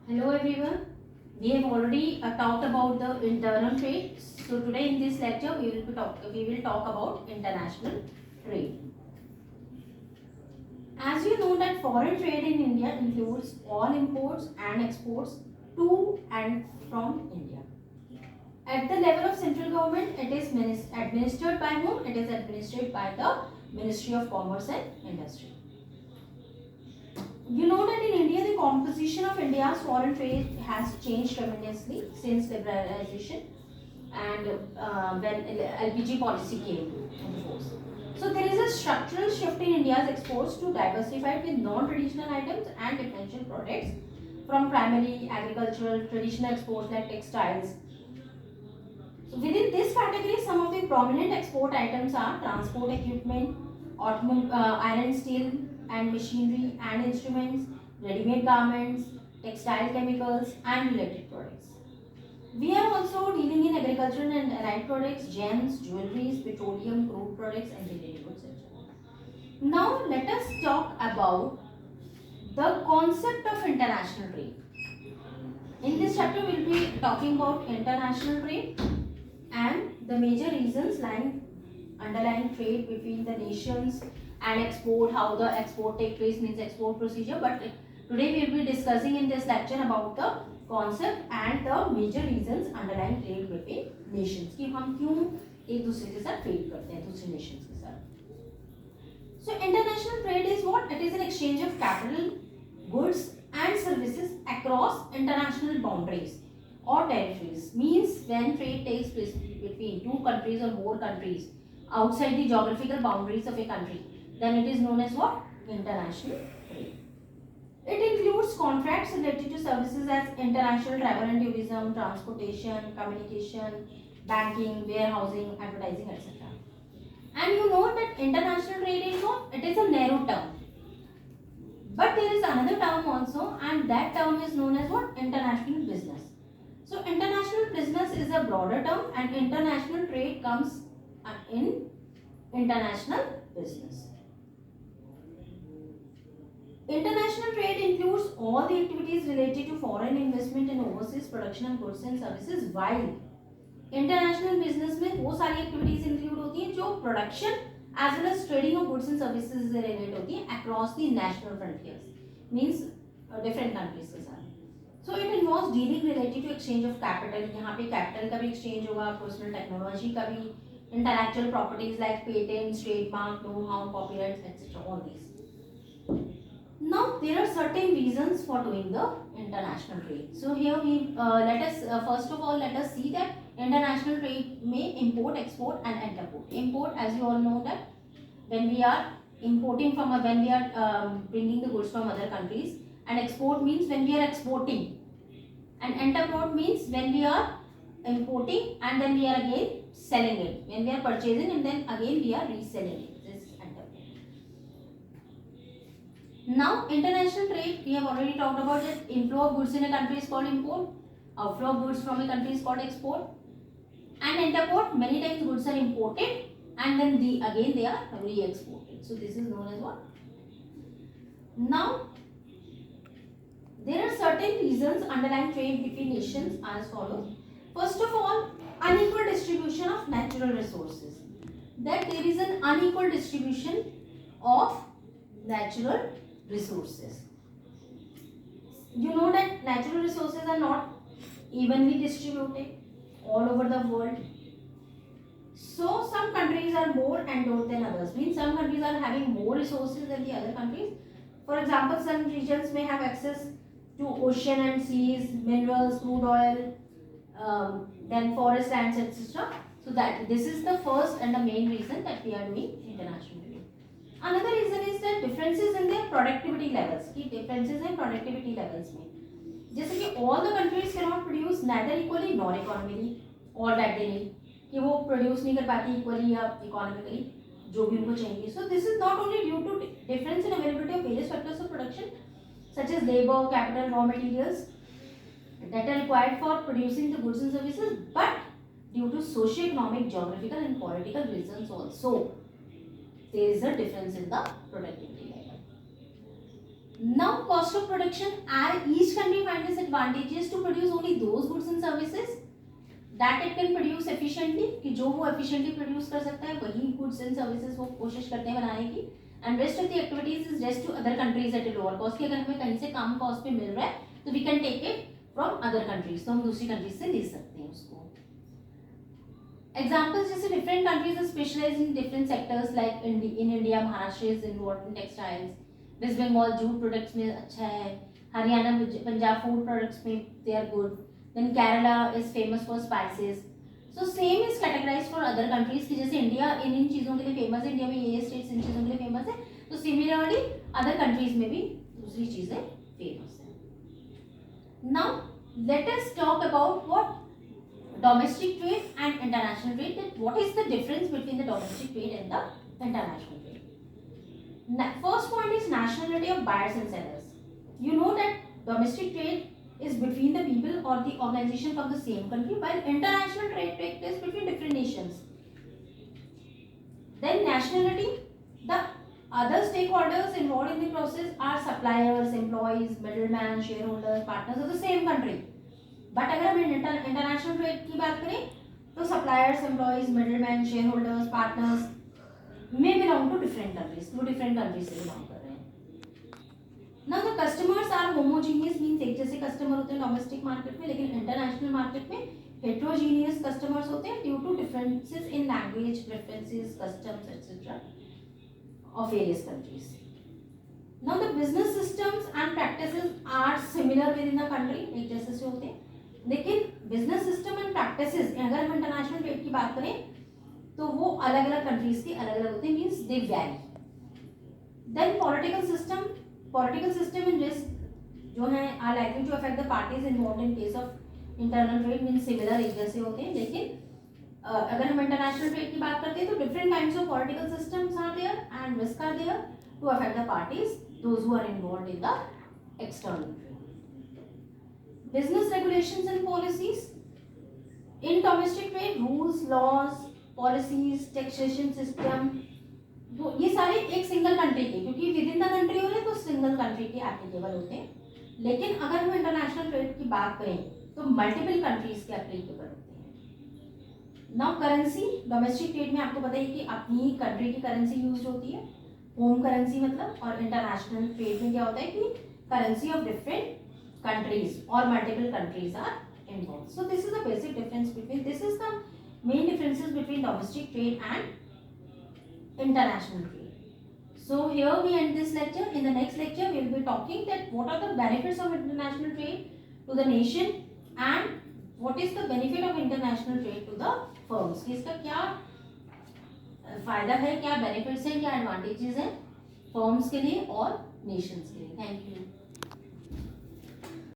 Hello everyone. We have already talked about the internal trade. So today in this lecture we will talk about international trade. As you know that foreign trade in India includes all imports and exports to and from India. At the level of central government, it is administered by whom? It is administered by the Ministry of Commerce and Industry. You know that in India, the composition of India's foreign trade has changed tremendously since liberalization and when LPG policy came into force. So there is a structural shift in India's exports to diversified with non-traditional items and differential products from primarily agricultural traditional exports like textiles. So within this category, some of the prominent export items are transport equipment, iron, steel and machinery and instruments, ready-made garments, textile chemicals and related products. We are also dealing in agricultural and allied products, gems, jewelries, petroleum, crude products and related goods, etc. Now let us talk about the concept of international trade. In this chapter we will be talking about international trade and the major reasons underlying trade between the nations and export, how the export take place means export procedure. But today we will be discussing in this lecture about the concept and the major reasons underlying trade between nations कि हम क्यों एक दूसरे के साथ trade करते हैं दूसरे nations के साथ. So international trade is what? It is an exchange of capital, goods and services across international boundaries or territories. Means when trade takes place between two countries or more countries outside the geographical boundaries of a country, then it is known as what? International trade. It includes contracts related to services as international travel and tourism, transportation, communication, banking, warehousing, advertising, etc. And you know that international trade is what? It is a narrow term. But there is another term also, and that term is known as what? International business. So international business is a broader term and international trade comes in international business. International trade includes all the activities related to foreign investment in overseas production of goods and services, while international business में वो सारी activities include होती हैं जो production as well as trading of goods and services से related होती हैं across the national frontiers, means different countries के साथ. So it involves dealing related to exchange of capital. यहाँ पे capital का भी exchange होगा, personal technology का भी, intellectual properties like patents, trademark, know-how, copyrights, etc. All these. Now there are certain reasons for doing the international trade. So here we let us first of all let us see that international trade may import, export and interport. Import, as you all know, that when we are importing from when we are bringing the goods from other countries, and export means when we are exporting, and interport means when we are importing and then we are again selling it, when we are purchasing and then again we are reselling it. This is interport. Now international trade, we have already talked about it. Inflow of goods in a country is called import, outflow of goods from a country is called export, and interport, many times goods are imported and then again they are re-exported. So this is known as what? Now there are certain reasons underlying trade between nations as follows. First of all, unequal distribution of natural resources. That there is an unequal distribution of natural resources. You know that natural resources are not evenly distributed all over the world. So some countries are more endowed than others. Means some countries are having more resources than the other countries. For example, some regions may have access to ocean and seas, minerals, crude oil, then forest lands, etc. So that this is the first and the main reason that we are doing international trade. Another reason is that differences in their productivity levels. कि differences in productivity levels में, जैसे कि all the countries cannot produce neither equally nor economically all that they need, कि वो produce नहीं कर पाती equally या economically जो भी उनको चाहिए. So this is not only due to difference in availability of various factors of production such as labor, capital, raw materials that are required for producing the goods and services, but due to socio-economic, geographical and political reasons also there is a difference in the productivity level. Now cost of production, each country finds its advantages to produce only those goods and services that it can produce efficiently, कि जो वो efficiently produce कर सकता है वही goods and services वो कोशिश करते हैं बनाने की, and rest of the activities is rest to other countries at a lower cost, कि अगर हमें कहीं से कम cost पे मिल रहा है तो we can take it from other countries, तो हम दूसरी countries से ले सकते हैं उसको. Examples जैसे different countries are specialized in different sectors, like in India Maharashtra is involved in textiles, West Bengal jute products में अच्छा है, हरियाणा पंजाब food products में they are good, then Kerala is famous for spices. So same is categorized for other countries कि जैसे India in चीज़ों के लिए famous है, इंडिया में ये स्टेट्स इन चीज़ों के लिए फेमस है, तो सिमिलरली अदर कंट्रीज में भी दूसरी चीज़ें फेमस है. Now let us talk about what domestic trade and international trade, that what is the difference between the domestic trade and the international trade. First point is nationality of buyers and sellers. You know that domestic trade is between the people or the organization from the same country, while international trade takes place between different nations. Then nationality, the other stakeholders involved in the process are suppliers, employees, middlemen, shareholders, partners of the same country. But अगर हम international trade की बात करें तो suppliers, employees, middleman, shareholders, partners में belong to different countries, वो different countries से belong कर रहे हैं. Now the customers are homogeneous, means एक जैसे कस्टमर होते हैं डोमेस्टिक मार्केट में, लेकिन इंटरनेशनल मार्केट में हेट्रोजीनियस कस्टमर्स होते हैं due to differences in language, preferences, customs etcetera of various countries. Now the business systems and practices are similar within the country, एक जैसे से होते हैं, लेकिन बिजनेस सिस्टम एंड प्रैक्टिसेस अगर हम इंटरनेशनल ट्रेड की बात करें तो वो अलग अलग कंट्रीज के अलग अलग होते हैं, means they vary. Then political system and risk जो है are likely to affect the parties involved in case of internal trade, means similar एक जैसे होते हैं, लेकिन अगर हम इंटरनेशनल ट्रेड की बात करते हैं तो different kinds of political systems are there and risk are there to affect the parties those who are involved in the external trade. Business regulations and policies. In domestic trade, rules, laws, policies, taxation system, वो ये सारे एक single country के, क्योंकि with in the country हो रहे तो single country के एप्लीकेबल होते हैं, लेकिन अगर हम इंटरनेशनल ट्रेड की बात करें तो मल्टीपल कंट्रीज के एप्लीकेबल होते हैं. नाउ करेंसी, डोमेस्टिक ट्रेड में आपको पता है कि अपनी कंट्री की करेंसी यूज होती है, होम करेंसी मतलब, और इंटरनेशनल ट्रेड में क्या होता है कि currency of different countries or multiple countries are involved. So this is the basic difference between, this is the main differences between domestic trade and international trade. So here we end this lecture. In the next lecture we will be talking that what are the benefits of international trade to the nation and what is the benefit of international trade to the firms. इसका क्या फायदा है, क्या benefits हैं, क्या advantages हैं firms के लिए और नेशंस के लिए. Thank you.